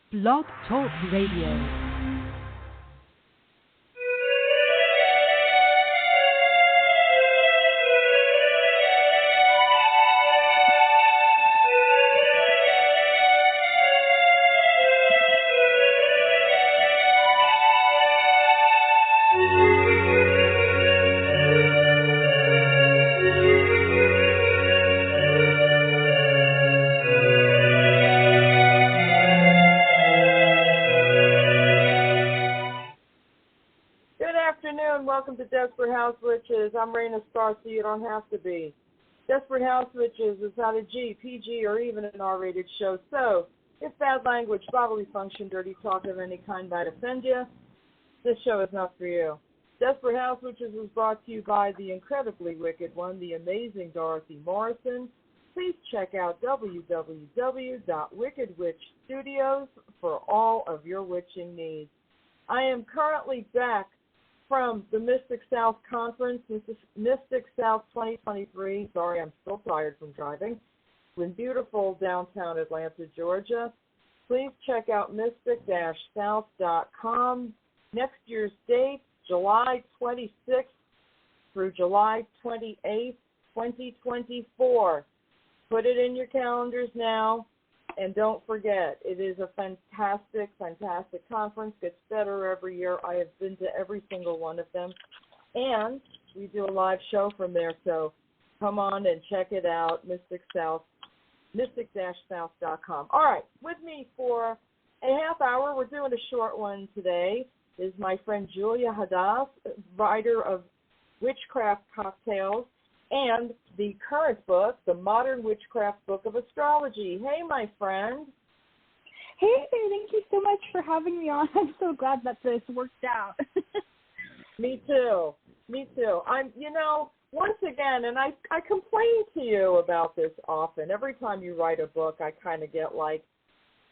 Blog Talk Radio. Welcome to Desperate House Witches. I'm Raina Star, so you don't have to be. Desperate House Witches is not a G, PG, or even an R-rated show. So, if bad language, bodily function, dirty talk of any kind might offend you, this show is not for you. Desperate House Witches is brought to you by the incredibly wicked one, the amazing Dorothy Morrison. Please check out www.wickedwitchstudios for all of your witching needs. I am currently back from the Mystic South Conference, Mystic South 2023. Sorry, I'm still tired from driving. In beautiful downtown Atlanta, Georgia. Please check out mystic-south.com. Next year's date, July 26th through July 28th, 2024. Put it in your calendars now. And don't forget, it is a fantastic, fantastic conference. Gets better every year. I have been to every single one of them. And we do a live show from there, so come on and check it out, mystic-south.com. All right, with me for a half hour, we're doing a short one today, is my friend Halina Hadas, writer of Witchcraft Cocktails, and the current book, the Modern Witchcraft Book of Astrology. Hey, my friend. Hey there, thank you so much for having me on. I'm so glad that this worked out. Me too. Once again, and I complain to you about this often. Every time you write a book, I kind of get like,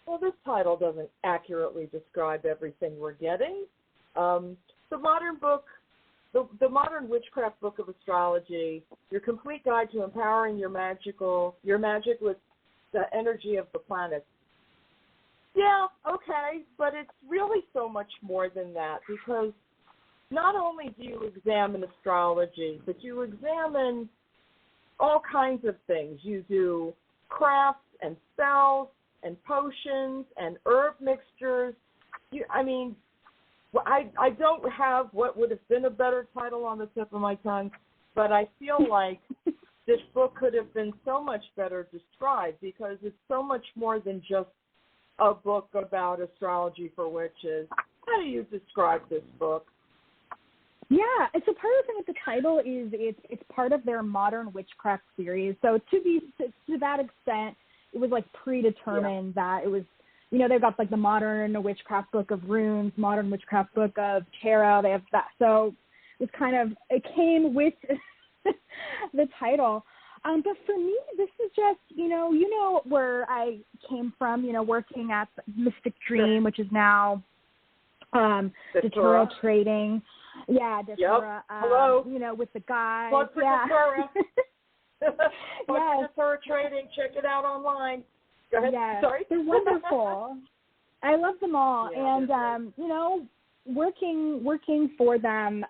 well, this title doesn't accurately describe everything we're getting. The Modern Witchcraft Book of Astrology, your complete guide to empowering your magic with the energy of the planets. Yeah, okay, but it's really so much more than that, because not only do you examine astrology, but you examine all kinds of things. You do crafts and spells and potions and herb mixtures. I don't have what would have been a better title on the tip of my tongue, but I feel like this book could have been so much better described, because it's so much more than just a book about astrology for witches. How do you describe this book? Yeah, so part of the thing with the title is it's part of their Modern Witchcraft series. So to that extent, it was like predetermined that it was, they've got like the Modern Witchcraft Book of Runes, Modern Witchcraft Book of Tarot. They have that. So it came with the title. But for me, this is just, where I came from, working at Mystic Dream, which is now Datura Trading. Yeah, Datura. Yep. Hello. With the guys. Plug for Datura. Yes. Datura Trading. Check it out online. Go ahead. Yes. Sorry. They're wonderful. I love them all. Yeah, and, working for them,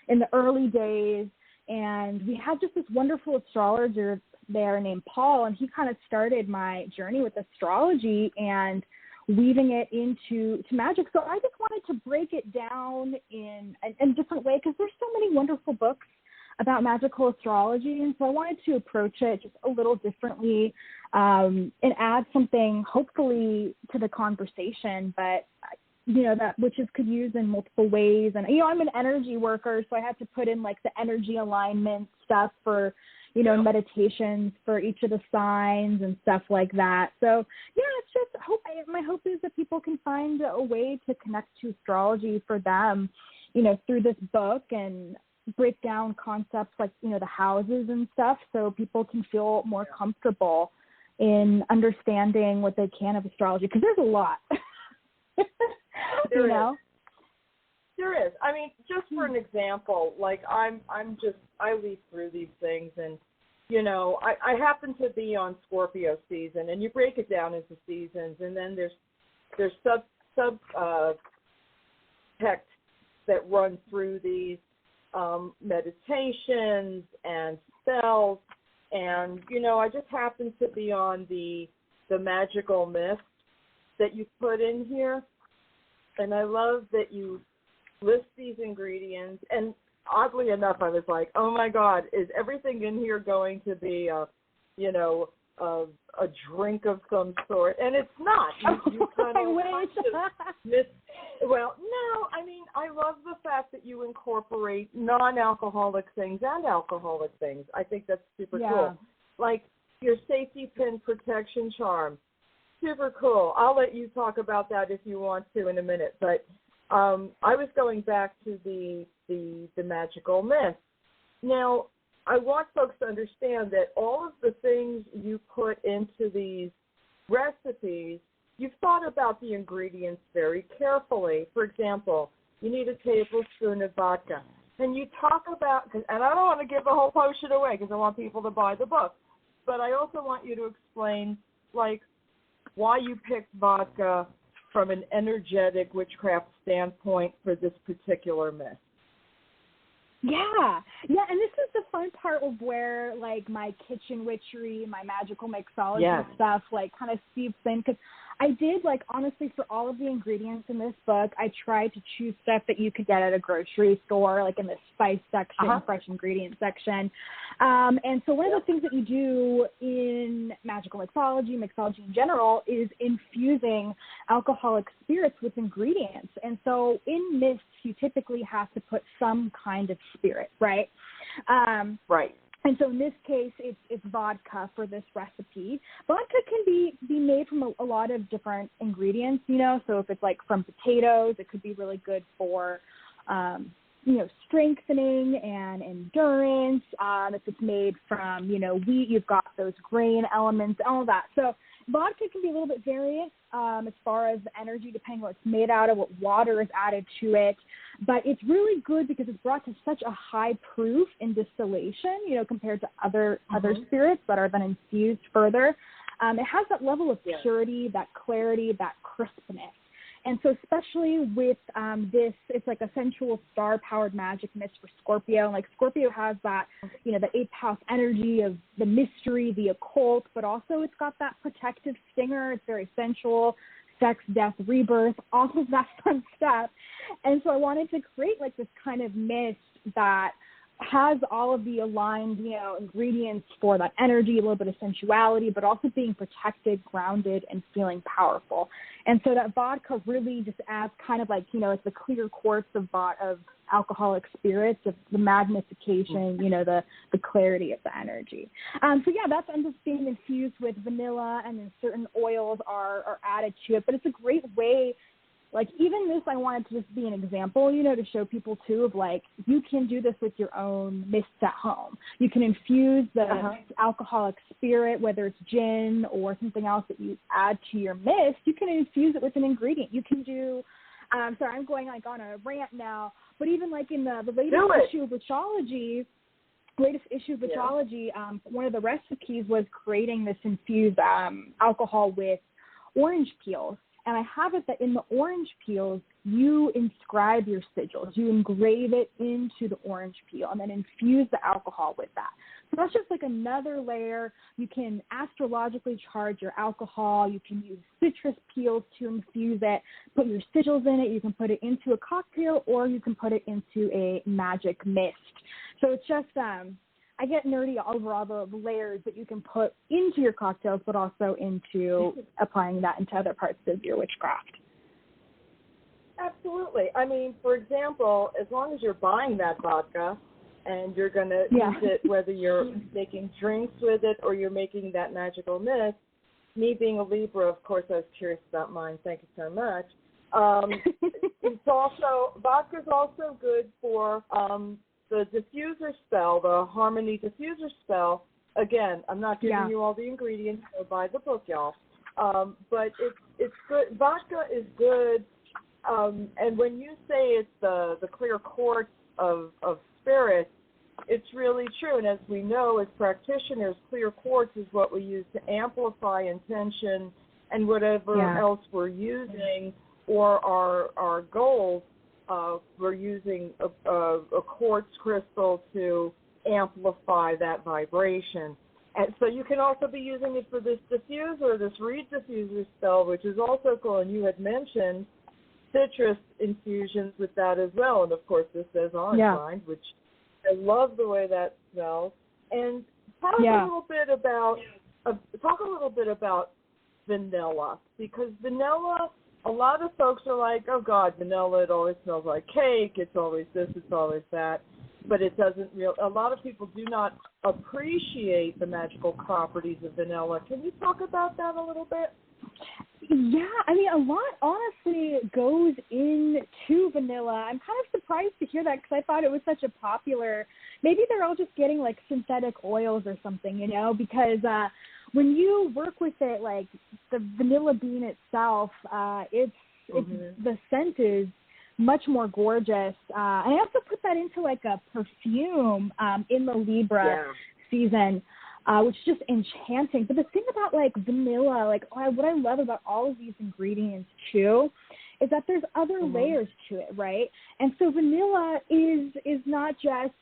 in the early days, and we had just this wonderful astrologer there named Paul, and he kind of started my journey with astrology and weaving it into magic. So I just wanted to break it down in a different way, because there's so many wonderful books about magical astrology, and so I wanted to approach it just a little differently and add something, hopefully, to the conversation, but that witches could use in multiple ways. And, I'm an energy worker, so I had to put in, like, the energy alignment stuff for, meditations for each of the signs and stuff like that. So, it's just my hope is that people can find a way to connect to astrology for them, through this book, and break down concepts like, the houses and stuff, so people can feel more comfortable in understanding what they can of astrology, because there's a lot. There is. Just for an example, like I leaf through these things, and you know, I happen to be on Scorpio season, and you break it down into seasons, and then there's sub text that run through these meditations and spells, and you know, I just happen to be on the magical mist that you put in here, and I love that you list these ingredients. And oddly enough, I was like, oh my God, is everything in here going to be a drink of some sort? And it's not. You kind of well, no, I mean, I love the fact that you incorporate non-alcoholic things and alcoholic things. I think that's super cool. Like your safety pin protection charm. Super cool. I'll let you talk about that if you want to in a minute. But I was going back to the magical mist. Now, I want folks to understand that all of the things you put into these recipes, you've thought about the ingredients very carefully. For example, you need a tablespoon of vodka. And you talk about, and I don't want to give the whole potion away because I want people to buy the book, but I also want you to explain, like, why you picked vodka from an energetic witchcraft standpoint for this particular myth. Yeah, and this is the fun part of where, like, my kitchen witchery, my magical mixology stuff, like, kind of seeps in, because I did, like, honestly, for all of the ingredients in this book, I tried to choose stuff that you could get at a grocery store, like in the spice section, fresh ingredient section. And so one of the things that you do in magical mixology in general, is infusing alcoholic spirits with ingredients. And so in mists, you typically have to put some kind of spirit, right? Right. And so in this case, it's vodka for this recipe. Vodka can be made from a lot of different ingredients, you know. So if it's like from potatoes, it could be really good for, strengthening and endurance. If it's made from, wheat, you've got those grain elements, all of that. So vodka can be a little bit variant as far as the energy, depending on what it's made out of, what water is added to it. But it's really good because it's brought to such a high proof in distillation, compared to other spirits that are then infused further. It has that level of purity, that clarity, that crispness. And so especially with this, it's like a sensual star-powered magic mist for Scorpio. Like Scorpio has that, the 8th house energy of the mystery, the occult, but also it's got that protective stinger. It's very sensual, sex, death, rebirth, all of that fun stuff. And so I wanted to create like this kind of mist that has all of the aligned, ingredients for that energy, a little bit of sensuality, but also being protected, grounded, and feeling powerful. And so that vodka really just adds kind of like, it's the clear quartz of alcoholic spirits, of the magnification, the clarity of the energy. That's ends up being infused with vanilla, and then certain oils are added to it. But it's a great way. Like, even this, I wanted to just be an example, to show people, too, of, like, you can do this with your own mists at home. You can infuse the alcoholic spirit, whether it's gin or something else that you add to your mist. You can infuse it with an ingredient. You can do, sorry, I'm going, like, on a rant now, but even, like, in the latest issue of Witchology, one of the recipes was creating this infused alcohol with orange peels. And I have it that in the orange peels, you inscribe your sigils. You engrave it into the orange peel and then infuse the alcohol with that. So that's just like another layer. You can astrologically charge your alcohol. You can use citrus peels to infuse it, put your sigils in it. You can put it into a cocktail, or you can put it into a magic mist. So it's just I get nerdy over all the layers that you can put into your cocktails, but also into applying that into other parts of your witchcraft. Absolutely. I mean, for example, as long as you're buying that vodka and you're going to use it, whether you're making drinks with it or you're making that magical mist, me being a Libra, of course, I was curious about mine. Thank you so much. Vodka's also good for the diffuser spell, the harmony diffuser spell. Again, I'm not giving you all the ingredients, so buy the book, y'all. But it's good. Vodka is good. And when you say it's the clear quartz of spirits, it's really true. And as we know, as practitioners, clear quartz is what we use to amplify intention and whatever else we're using, or our goals. We're using a quartz crystal to amplify that vibration. And so you can also be using it for this diffuser, this reed diffuser spell, which is also cool. And you had mentioned citrus infusions with that as well. And, of course, this says orange rind, which I love the way that smells. And talk a little bit about vanilla, because vanilla, a lot of folks are like, oh, God, vanilla, it always smells like cake. It's always this, it's always that. But it doesn't a lot of people do not appreciate the magical properties of vanilla. Can you talk about that a little bit? Yeah, I mean, a lot, honestly, goes into vanilla. I'm kind of surprised to hear that because I thought it was such a popular, maybe they're all just getting, like, synthetic oils or something, you know, because when you work with it, like, the vanilla bean itself, it's the scent is much more gorgeous. And I also put that into, like, a perfume in the Libra season, which is just enchanting. But the thing about, like, vanilla, like, what I love about all of these ingredients, too, is that there's other layers to it, right? And so vanilla is not just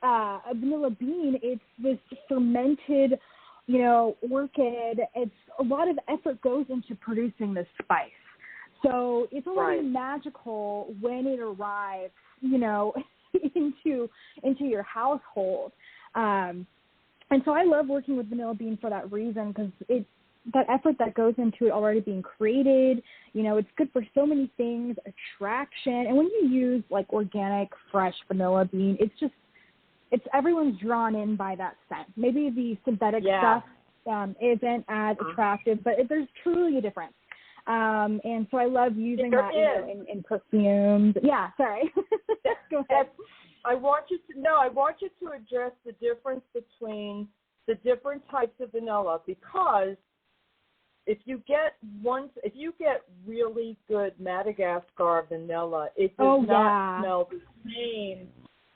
a vanilla bean. It's this fermented, you know, orchid. It's a lot of effort goes into producing this spice. So it's already magical when it arrives, you know, into your household. And so I love working with vanilla bean for that reason, because that effort that goes into it already being created, you know, it's good for so many things, attraction. And when you use, like, organic, fresh vanilla bean, it's everyone's drawn in by that scent. Maybe the synthetic stuff isn't as attractive, but there's truly a difference. And so I love using that, you know, in perfumes. Yeah, sorry. Go ahead. I want you to address the difference between the different types of vanilla, because if you get really good Madagascar vanilla, it does not smell the same.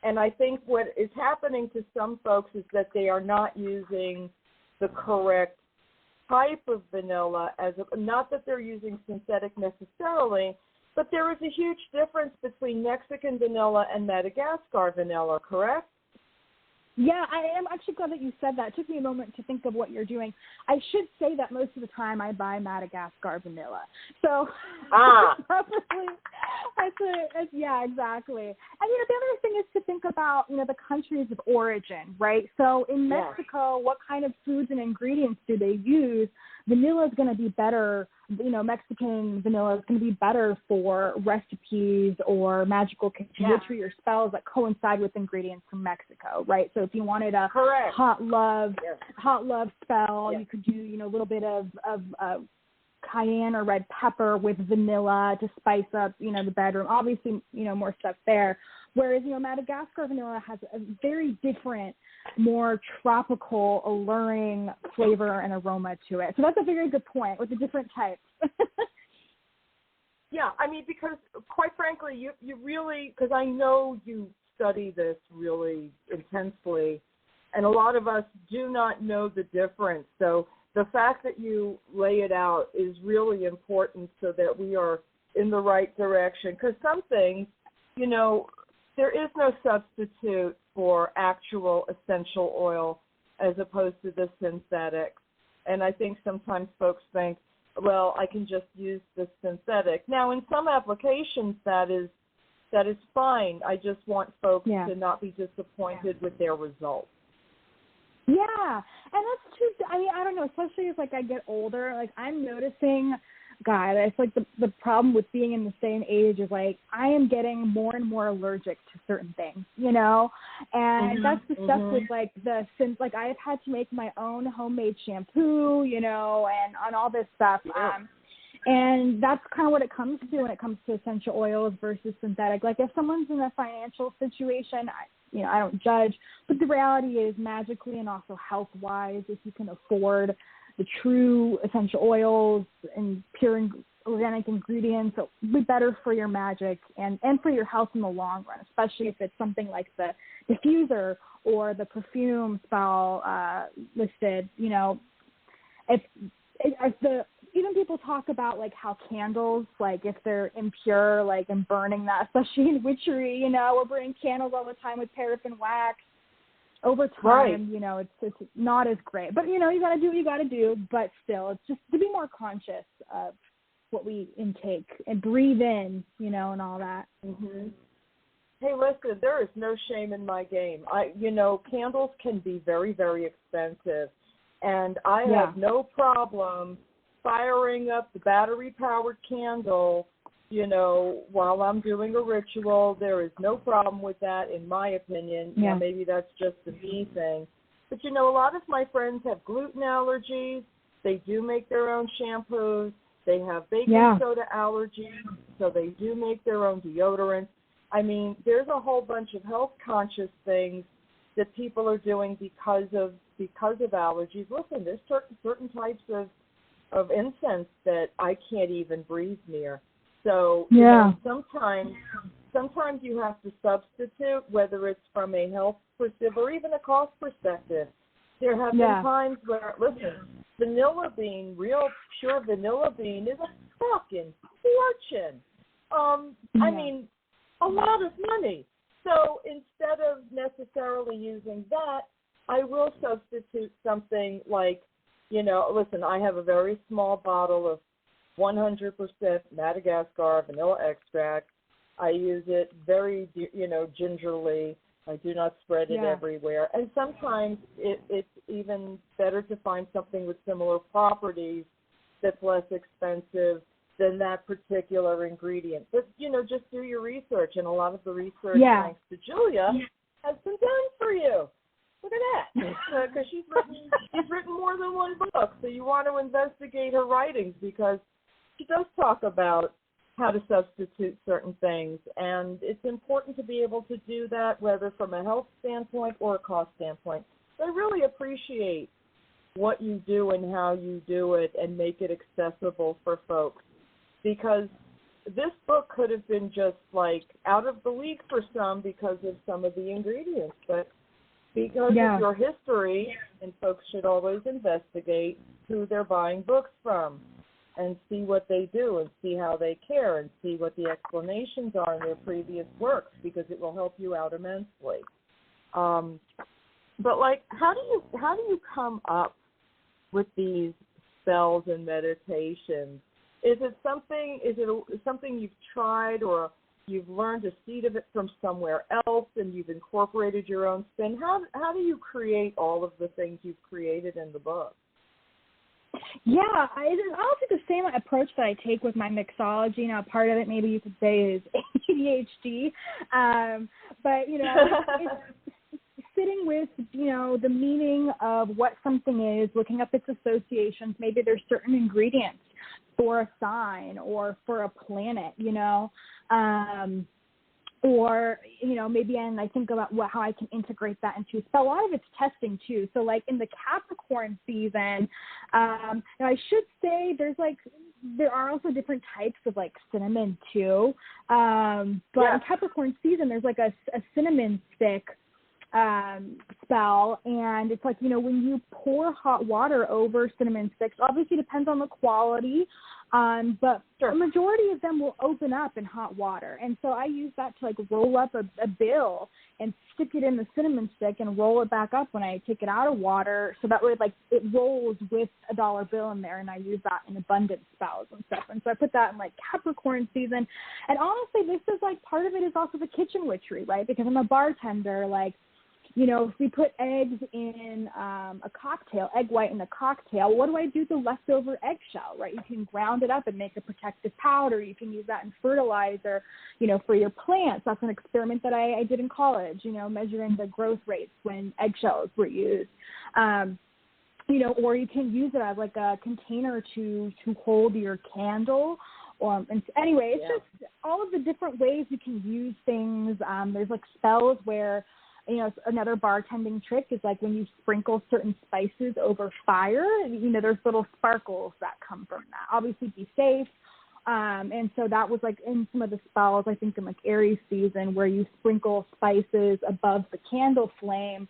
And I think what is happening to some folks is that they are not using the correct type of vanilla, not that they're using synthetic necessarily, but there is a huge difference between Mexican vanilla and Madagascar vanilla, correct? Yeah, I am actually glad that you said that. It took me a moment to think of what you're doing. I should say that most of the time I buy Madagascar vanilla. So probably, yeah, exactly. And, you know, the other thing is to think about, you know, the countries of origin, right? So in Mexico, what kind of foods and ingredients do they use? Vanilla is going to be better, you know, Mexican vanilla is going to be better for recipes or magical witchery or spells that coincide with ingredients from Mexico, right? So if you wanted a hot love spell, you could do, you know, a little bit of cayenne or red pepper with vanilla to spice up, you know, the bedroom. Obviously, you know, more stuff there. Whereas, you know, Madagascar vanilla has a very different, more tropical, alluring flavor and aroma to it. So that's a very good point with the different types. Yeah, I mean, because quite frankly, you really, because I know you study this really intensely, and a lot of us do not know the difference. So the fact that you lay it out is really important so that we are in the right direction. Because some things, you know, there is no substitute for actual essential oil as opposed to the synthetic. And I think sometimes folks think, well, I can just use the synthetic. Now, in some applications, that is fine. I just want folks to not be disappointed with their results. Yeah, and that's true. I mean, I don't know, especially as, like, I get older, like, I'm noticing, God, it's like the problem with being in the same age is, like, I am getting more and more allergic to certain things, you know, and that's the stuff with, like, like, I have had to make my own homemade shampoo, you know, and on all this stuff, and that's kind of what it comes to when it comes to essential oils versus synthetic. Like, if someone's in a financial situation, I don't judge, but the reality is magically and also health-wise, if you can afford the true essential oils and pure organic ingredients will be better for your magic and for your health in the long run, especially if it's something like the diffuser or the perfume spell listed. You know, even people talk about like how candles, like if they're impure, like and burning that, especially in witchery, you know, we're burning candles all the time with paraffin wax. Over time, right. You know, it's not as great. But, you know, you got to do what you got to do. But still, it's just to be more conscious of what we intake and breathe in, you know, and all that. Mm-hmm. Hey, listen, there is no shame in my game. You know, candles can be very, very expensive. And I have no problem firing up the battery-powered candle, you know, while I'm doing a ritual. There is no problem with that, in my opinion. Yeah. Now, maybe that's just a me thing. But, you know, a lot of my friends have gluten allergies. They do make their own shampoos. They have baking soda allergies, so they do make their own deodorants. I mean, there's a whole bunch of health-conscious things that people are doing because of allergies. Listen, there's certain types of incense that I can't even breathe near. So you know, sometimes you have to substitute, whether it's from a health perspective or even a cost perspective. There have been times where, listen, vanilla bean, real pure vanilla bean is a fucking fortune. I mean, a lot of money. So instead of necessarily using that, I will substitute something like, you know, listen, I have a very small bottle of 100% Madagascar vanilla extract. I use it very, you know, gingerly. I do not spread it everywhere. And sometimes it's even better to find something with similar properties that's less expensive than that particular ingredient. But, you know, just do your research. And a lot of the research, thanks to Julia, has been done for you. Look at that. Because she's written more than one book. So you want to investigate her writings because she does talk about how to substitute certain things, and it's important to be able to do that, whether from a health standpoint or a cost standpoint. So I really appreciate what you do and how you do it and make it accessible for folks, because this book could have been just like out of the league for some because of some of the ingredients, but because of your history, and folks should always investigate who they're buying books from and see what they do and see how they care and see what the explanations are in their previous works, because it will help you out immensely. But like, how do you come up with these spells and meditations? Is it something you've tried, or you've learned a seed of it from somewhere else and you've incorporated your own spin? How do you create all of the things you've created in the book? Yeah, it's also the same approach that I take with my mixology. Now, part of it, maybe you could say, is ADHD. But, you know, it's sitting with, you know, the meaning of what something is, looking up its associations. Maybe there's certain ingredients for a sign or for a planet, you know. Or, you know, maybe I think about how I can integrate that into a spell. A lot of it's testing, too. So, like, in the Capricorn season, now I should say there are also different types of, like, cinnamon, too. But in Capricorn season, there's, like, a cinnamon stick spell, and it's like, you know, when you pour hot water over cinnamon sticks, obviously it depends on the quality, but the majority of them will open up in hot water. And so I use that to like roll up a bill and stick it in the cinnamon stick and roll it back up when I take it out of water. So that way, like, it rolls with a dollar bill in there, and I use that in abundance spells and stuff. And so I put that in like Capricorn season. And honestly, this is like, part of it is also the kitchen witchery, right? Because I'm a bartender, like, you know, if we put eggs in a cocktail, egg white in a cocktail, what do I do with the leftover eggshell, right? You can ground it up and make a protective powder. You can use that in fertilizer, you know, for your plants. That's an experiment that I did in college, you know, measuring the growth rates when eggshells were used. You know, or you can use it as like a container to hold your candle. And anyway, it's just all of the different ways you can use things. There's like spells where, you know, another bartending trick is like when you sprinkle certain spices over fire, you know, there's little sparkles that come from that. Obviously be safe. And so that was like in some of the spells, I think in like Aries season, where you sprinkle spices above the candle flame.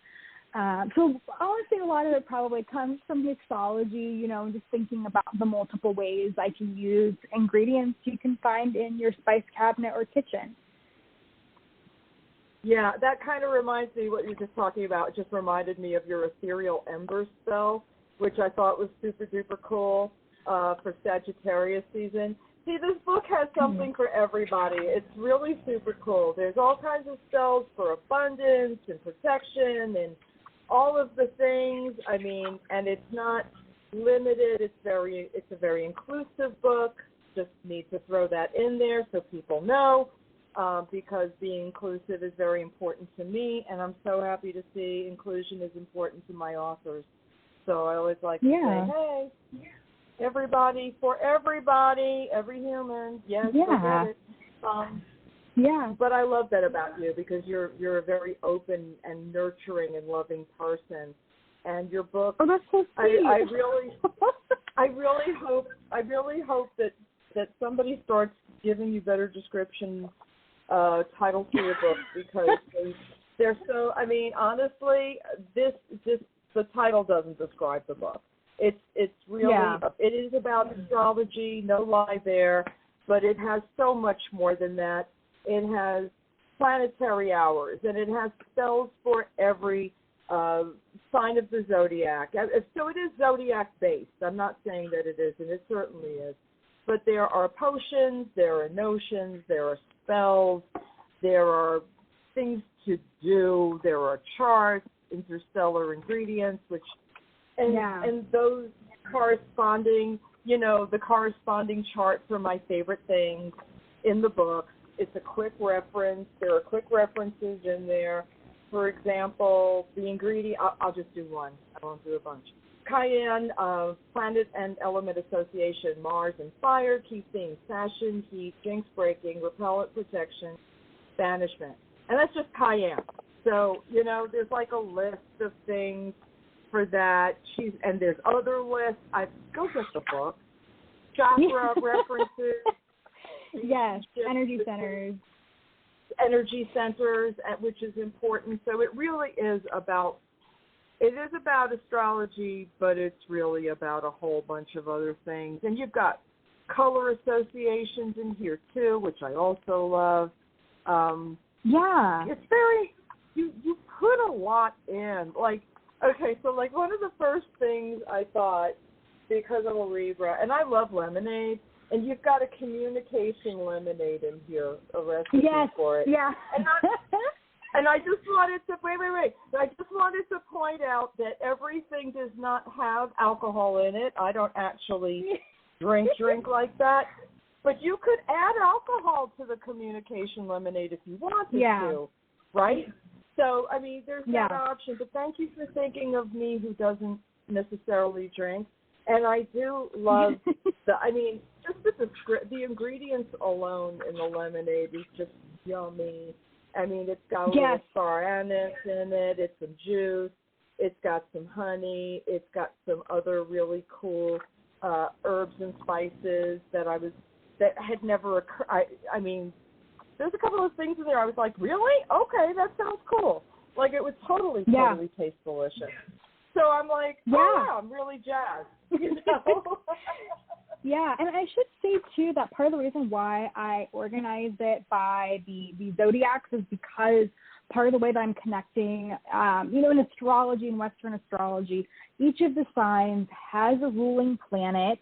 So honestly, a lot of it probably comes from mixology, you know, just thinking about the multiple ways I can use ingredients you can find in your spice cabinet or kitchen. Yeah, that kind of reminds me what you were just talking about. It just reminded me of your ethereal ember spell, which I thought was super duper cool for Sagittarius season. See, this book has something for everybody. It's really super cool. There's all kinds of spells for abundance and protection and all of the things. I mean, and it's not limited. It's a very inclusive book. Just need to throw that in there so people know, because being inclusive is very important to me, and I'm so happy to see inclusion is important to my authors. So I always like to say, hey, everybody, for everybody, every human. Yes, I get it. But I love that about you, because you're a very open and nurturing and loving person. And your book, that's so sweet. I really hope that somebody starts giving you better description titles for your books, because they're so. I mean, honestly, the title doesn't describe the book. It's really it is about astrology, no lie there, but it has so much more than that. It has planetary hours, and it has spells for every sign of the zodiac. So it is zodiac-based. I'm not saying that it isn't. It certainly is. But there are potions, there are notions, there are spells, there are things to do, there are charts, interstellar ingredients, and those corresponding, the corresponding charts are my favorite things in the book. It's a quick reference. There are quick references in there. For example, the ingredient, I'll just do one. I won't do a bunch. Cayenne, planet and element association, Mars and fire, key themes, passion, heat, jinx breaking, repellent protection, banishment. And that's just cayenne. So, there's like a list of things for that. And there's other lists. Go get the book. Chakra references. Yes, energy centers. Energy centers, which is important. So it really is about astrology, but it's really about a whole bunch of other things. And you've got color associations in here too, which I also love. It's very, you put a lot in. Like, okay, so like one of the first things I thought, because I'm a Libra, and I love lemonade, and you've got a communication lemonade in here, a recipe for it. Yeah. And I just wanted to, I just wanted to point out that everything does not have alcohol in it. I don't actually drink like that. But you could add alcohol to the communication lemonade if you wanted to, right? So, I mean, there's that option. But thank you for thinking of me, who doesn't necessarily drink. And I do love the ingredients alone in the lemonade is just yummy. I mean, it's got a little star anise in it. It's some juice. It's got some honey. It's got some other really cool herbs and spices that had never occurred. I mean, there's a couple of things in there. I was like, really? Okay, that sounds cool. Like, it would totally taste delicious. So I'm like, I'm really jazzed. Yeah, and I should say, too, that part of the reason why I organized it by the zodiacs is because part of the way that I'm connecting, in astrology and Western astrology, each of the signs has a ruling planet.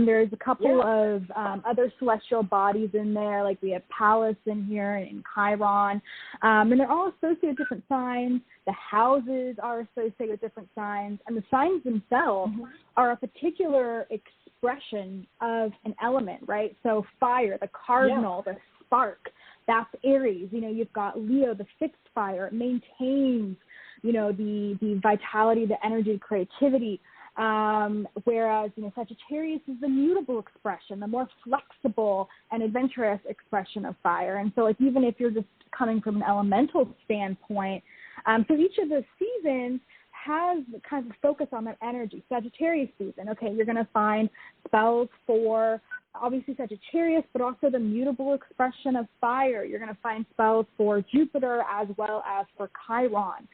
There's a couple of other celestial bodies in there, like we have Pallas in here and Chiron, and they're all associated with different signs. The houses are associated with different signs, and the signs themselves are a particular expression of an element, right? So fire, the cardinal, the spark, that's Aries. You've got Leo, the fixed fire. It maintains, the vitality, the energy, creativity. Whereas, Sagittarius is the mutable expression, the more flexible and adventurous expression of fire. And so, even if you're just coming from an elemental standpoint, so each of the seasons has kind of focus on that energy. Sagittarius season, okay, you're going to find spells for obviously Sagittarius, but also the mutable expression of fire. You're going to find spells for Jupiter as well as for Chiron,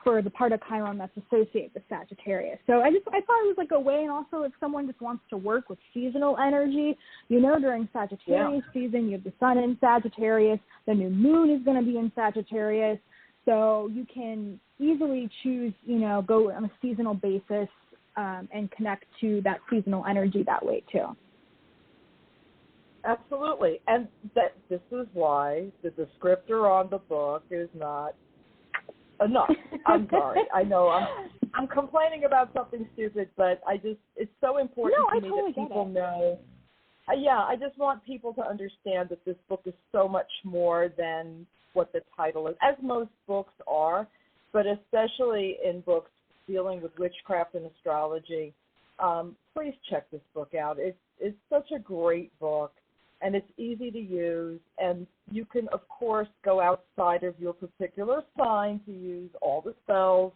for the part of Chiron that's associated with Sagittarius. So I thought it was like a way, and also if someone just wants to work with seasonal energy, during Sagittarius season, you have the sun in Sagittarius, the new moon is going to be in Sagittarius, so you can easily choose, go on a seasonal basis and connect to that seasonal energy that way too. Absolutely. And this is why the descriptor on the book is not enough. I'm sorry. I know I'm complaining about something stupid, but it's so important to me that people know. I just want people to understand that this book is so much more than what the title is, as most books are, but especially in books dealing with witchcraft and astrology. Please check this book out. It's such a great book, and it's easy to use, and you can, of course, go outside of your particular sign to use all the spells,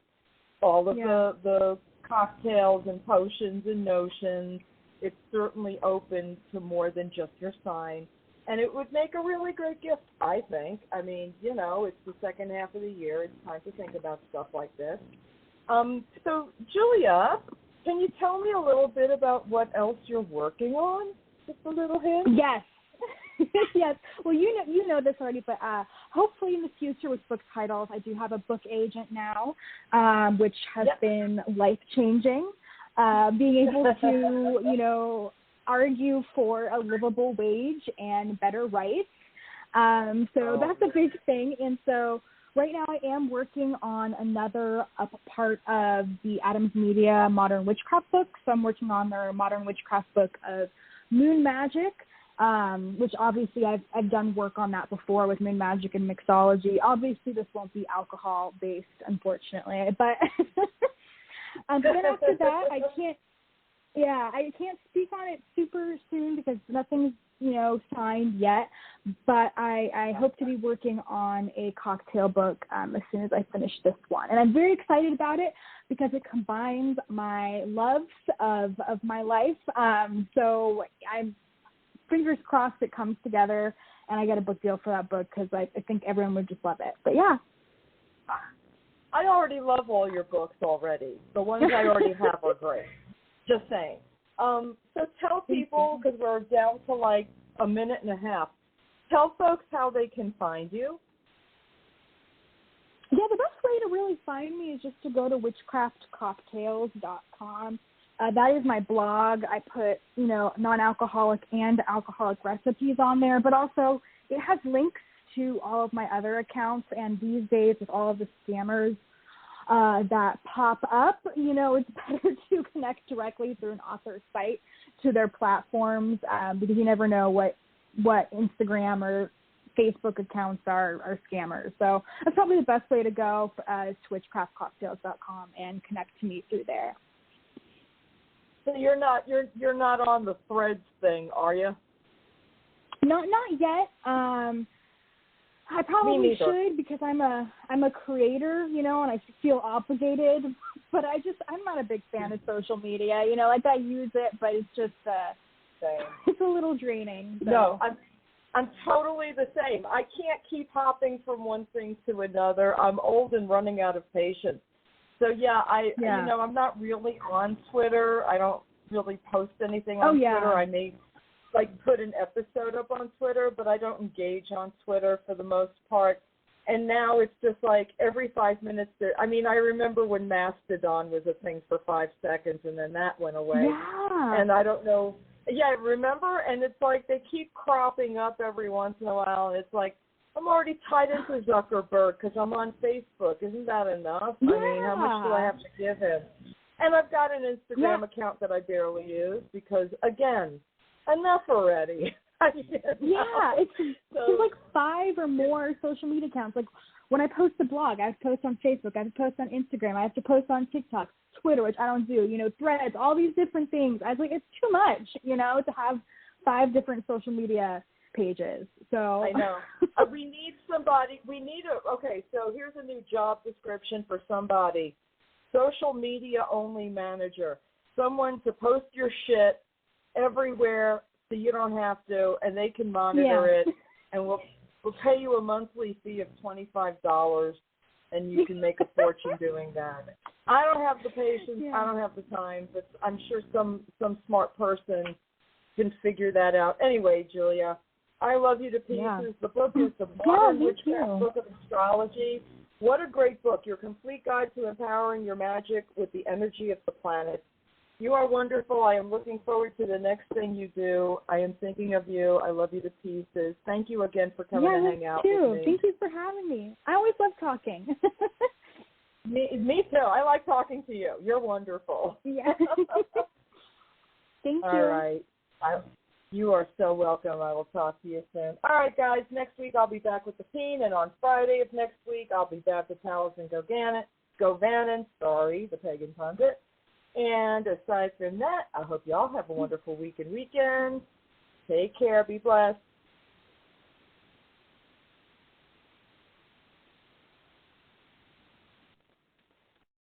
all of the cocktails and potions and notions. It's certainly open to more than just your sign, and it would make a really great gift, I think. I mean, it's the second half of the year. It's time to think about stuff like this. So, Julia, can you tell me a little bit about what else you're working on? Just a little hint? Yes. Yes. Well, you know this already, but hopefully in the future with book titles, I do have a book agent now, which has been life-changing. Being able to, argue for a livable wage and better rights. So that's a big thing. And so right now I am working on another part of the Adams Media Modern Witchcraft book. So I'm working on their Modern Witchcraft book of Moon Magic, which obviously I've done work on that before with Moon Magic and Mixology. Obviously this won't be alcohol-based, unfortunately. But then after that, I can't speak on it super soon because nothing's, signed yet, but I hope to be working on a cocktail book as soon as I finish this one. And I'm very excited about it because it combines my loves of my life. So I'm fingers crossed it comes together and I get a book deal for that book because I think everyone would just love it. But yeah. I already love all your books already. The ones I already have are great. Just saying. So tell people, because we're down to like a minute and a half, tell folks how they can find you. Yeah, the best way to really find me is just to go to witchcraftcocktails.com. That is my blog. I put, non-alcoholic and alcoholic recipes on there, but also it has links to all of my other accounts, and these days with all of the scammers that pop up, it's better to connect directly through an author's site to their platforms because you never know what Instagram or Facebook accounts are scammers. So that's probably the best way to go is to witchcraftcocktails.com and connect to me through there. So you're not on the Threads thing, are you? Not yet. I probably should because I'm a creator, and I feel obligated. But I'm not a big fan of social media. I use it, but it's just it's a little draining. So. No, I'm totally the same. I can't keep hopping from one thing to another. I'm old and running out of patience. So I'm not really on Twitter. I don't really post anything on Twitter. I may put an episode up on Twitter, but I don't engage on Twitter for the most part. And now it's just every 5 minutes. I remember when Mastodon was a thing for 5 seconds, and then that went away. Yeah. And I don't know. Yeah, remember? And it's they keep cropping up every once in a while, and it's I'm already tied into Zuckerberg because I'm on Facebook. Isn't that enough? Yeah. How much do I have to give him? And I've got an Instagram account that I barely use because, again, enough already. Yeah, there's 5 or more social media accounts. When I post a blog, I have to post on Facebook, I have to post on Instagram, I have to post on TikTok, Twitter, which I don't do, Threads, all these different things. I was it's too much, to have 5 different social media pages. So I know. We need somebody. Okay, so here's a new job description for somebody. Social media only manager. Someone to post your shit everywhere so you don't have to, and they can monitor it, and we'll pay you a monthly fee of $25, and you can make a fortune doing that. I don't have the patience, I don't have the time, but I'm sure some smart person can figure that out. Anyway, Julia, I love you to pieces. Yeah. The book is The Modern Witchcraft Book of Astrology. What a great book. Your complete guide to empowering your magic with the energy of the planet. You are wonderful. I am looking forward to the next thing you do. I am thinking of you. I love you to pieces. Thank you again for coming to hang out with me. Thank you for having me. I always love talking. Me too. I like talking to you. You're wonderful. Yeah. Thank you. All right. You are so welcome. I will talk to you soon. All right, guys. Next week I'll be back with the Peen, and on Friday of next week I'll be back with Taliesin Govanen, the pagan pundit. And aside from that, I hope you all have a wonderful week and weekend. Take care. Be blessed.